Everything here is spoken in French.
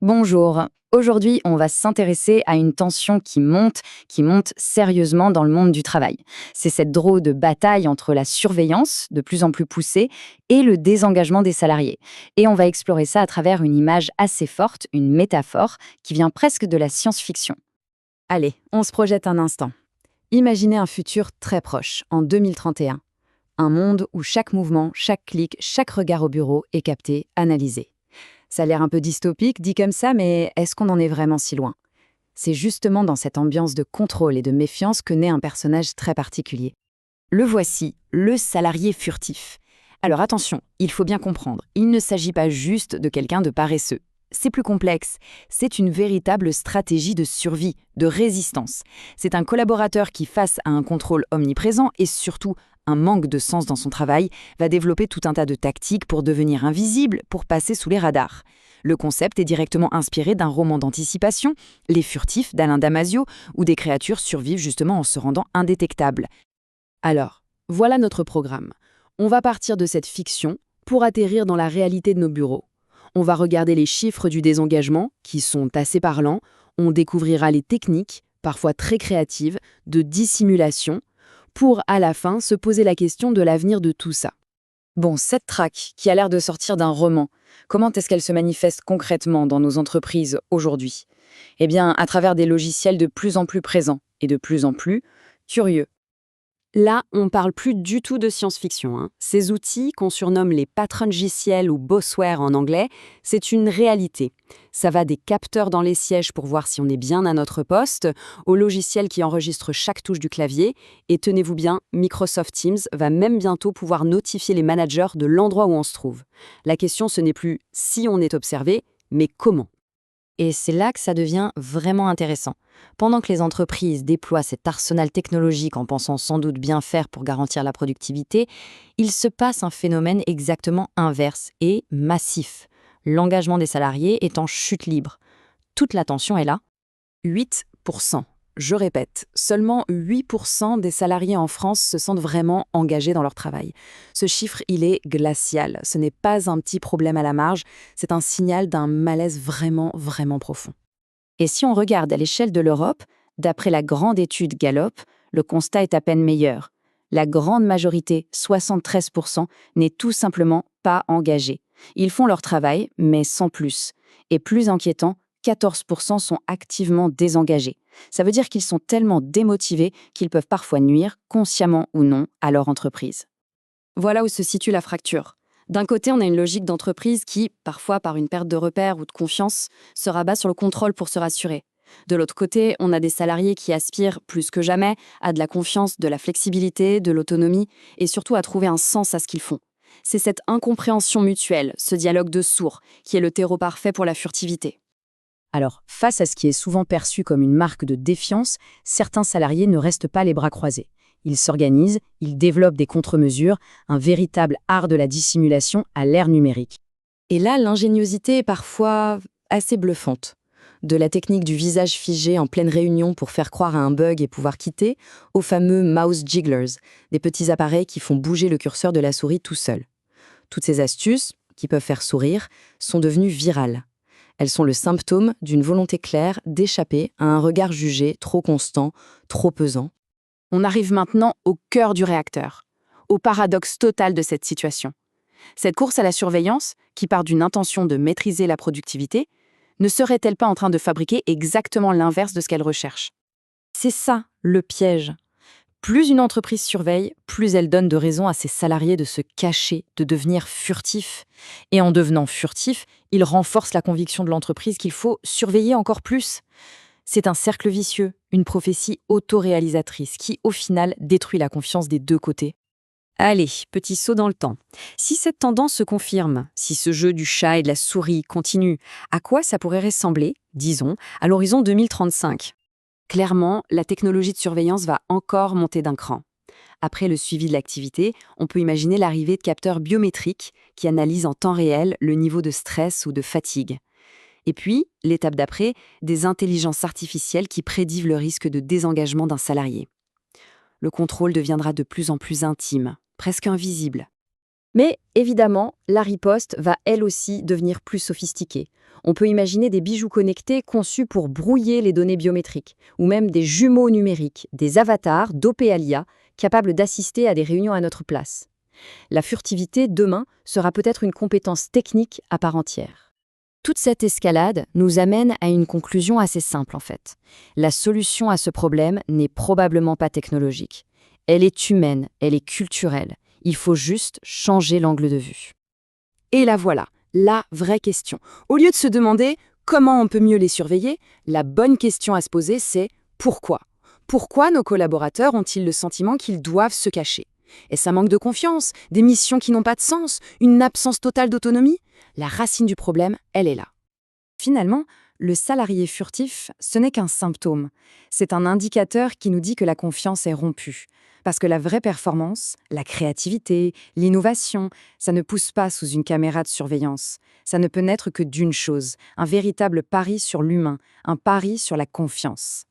Bonjour. Aujourd'hui, on va s'intéresser à une tension qui monte sérieusement dans le monde du travail. C'est cette drôle de bataille entre la surveillance, de plus en plus poussée, et le désengagement des salariés. Et on va explorer ça à travers une image assez forte, une métaphore, qui vient presque de la science-fiction. Allez, on se projette un instant. Imaginez un futur très proche, en 2031. Un monde où chaque mouvement, chaque clic, chaque regard au bureau est capté, analysé. Ça a l'air un peu dystopique dit comme ça, mais est-ce qu'on en est vraiment si loin? C'est justement dans cette ambiance de contrôle et de méfiance que naît un personnage très particulier. Le voici, le salarié furtif. Alors attention, il faut bien comprendre, il ne s'agit pas juste de quelqu'un de paresseux. C'est plus complexe, c'est une véritable stratégie de survie, de résistance. C'est un collaborateur qui, face à un contrôle omniprésent et surtout un manque de sens dans son travail, va développer tout un tas de tactiques pour devenir invisible, pour passer sous les radars. Le concept est directement inspiré d'un roman d'anticipation, Les Furtifs d'Alain Damasio, où des créatures survivent justement en se rendant indétectables. Alors, voilà notre programme. On va partir de cette fiction pour atterrir dans la réalité de nos bureaux. On va regarder les chiffres du désengagement, qui sont assez parlants. On découvrira les techniques, parfois très créatives, de dissimulation, pour, à la fin, se poser la question de l'avenir de tout ça. Bon, cette traque, qui a l'air de sortir d'un roman, comment est-ce qu'elle se manifeste concrètement dans nos entreprises aujourd'hui? Eh bien, à travers des logiciels de plus en plus présents et de plus en plus curieux. Là, on parle plus du tout de science-fiction, hein. Ces outils, qu'on surnomme les patrons logiciels ou bossware en anglais, c'est une réalité. Ça va des capteurs dans les sièges pour voir si on est bien à notre poste, aux logiciels qui enregistrent chaque touche du clavier, et tenez-vous bien, Microsoft Teams va même bientôt pouvoir notifier les managers de l'endroit où on se trouve. La question, ce n'est plus si on est observé, mais comment. Et c'est là que ça devient vraiment intéressant. Pendant que les entreprises déploient cet arsenal technologique en pensant sans doute bien faire pour garantir la productivité, il se passe un phénomène exactement inverse et massif. L'engagement des salariés est en chute libre. Toute l'attention est là. 8%. Je répète, seulement 8% des salariés en France se sentent vraiment engagés dans leur travail. Ce chiffre, il est glacial. Ce n'est pas un petit problème à la marge, c'est un signal d'un malaise vraiment, vraiment profond. Et si on regarde à l'échelle de l'Europe, d'après la grande étude Gallup, le constat est à peine meilleur. La grande majorité, 73%, n'est tout simplement pas engagée. Ils font leur travail, mais sans plus. Et plus inquiétant, 14% sont activement désengagés. Ça veut dire qu'ils sont tellement démotivés qu'ils peuvent parfois nuire, consciemment ou non, à leur entreprise. Voilà où se situe la fracture. D'un côté, on a une logique d'entreprise qui, parfois par une perte de repères ou de confiance, se rabat sur le contrôle pour se rassurer. De l'autre côté, on a des salariés qui aspirent, plus que jamais, à de la confiance, de la flexibilité, de l'autonomie, et surtout à trouver un sens à ce qu'ils font. C'est cette incompréhension mutuelle, ce dialogue de sourds, qui est le terreau parfait pour la furtivité. Alors, face à ce qui est souvent perçu comme une marque de défiance, certains salariés ne restent pas les bras croisés. Ils s'organisent, ils développent des contre-mesures, un véritable art de la dissimulation à l'ère numérique. Et là, l'ingéniosité est parfois assez bluffante. De la technique du visage figé en pleine réunion pour faire croire à un bug et pouvoir quitter, aux fameux mouse jigglers, des petits appareils qui font bouger le curseur de la souris tout seul. Toutes ces astuces, qui peuvent faire sourire, sont devenues virales. Elles sont le symptôme d'une volonté claire d'échapper à un regard jugé trop constant, trop pesant. On arrive maintenant au cœur du réacteur, au paradoxe total de cette situation. Cette course à la surveillance, qui part d'une intention de maîtriser la productivité, ne serait-elle pas en train de fabriquer exactement l'inverse de ce qu'elle recherche? C'est ça, le piège. Plus une entreprise surveille, plus elle donne de raisons à ses salariés de se cacher, de devenir furtifs. Et en devenant furtifs, il renforce la conviction de l'entreprise qu'il faut surveiller encore plus. C'est un cercle vicieux, une prophétie autoréalisatrice qui, au final, détruit la confiance des deux côtés. Allez, petit saut dans le temps. Si cette tendance se confirme, si ce jeu du chat et de la souris continue, à quoi ça pourrait ressembler, disons, à l'horizon 2035? Clairement, la technologie de surveillance va encore monter d'un cran. Après le suivi de l'activité, on peut imaginer l'arrivée de capteurs biométriques qui analysent en temps réel le niveau de stress ou de fatigue. Et puis, l'étape d'après, des intelligences artificielles qui prédivent le risque de désengagement d'un salarié. Le contrôle deviendra de plus en plus intime, presque invisible. Mais évidemment, la riposte va elle aussi devenir plus sophistiquée. On peut imaginer des bijoux connectés conçus pour brouiller les données biométriques, ou même des jumeaux numériques, des avatars dopés à l'IA, capables d'assister à des réunions à notre place. La furtivité, demain, sera peut-être une compétence technique à part entière. Toute cette escalade nous amène à une conclusion assez simple en fait. La solution à ce problème n'est probablement pas technologique. Elle est humaine, elle est culturelle. Il faut juste changer l'angle de vue. Et la voilà, la vraie question. Au lieu de se demander comment on peut mieux les surveiller, la bonne question à se poser, c'est pourquoi? Pourquoi nos collaborateurs ont-ils le sentiment qu'ils doivent se cacher? Est-ce un manque de confiance, des missions qui n'ont pas de sens, une absence totale d'autonomie? La racine du problème, elle est là. Finalement, le salarié furtif, ce n'est qu'un symptôme. C'est un indicateur qui nous dit que la confiance est rompue. Parce que la vraie performance, la créativité, l'innovation, ça ne pousse pas sous une caméra de surveillance. Ça ne peut naître que d'une chose, un véritable pari sur l'humain, un pari sur la confiance.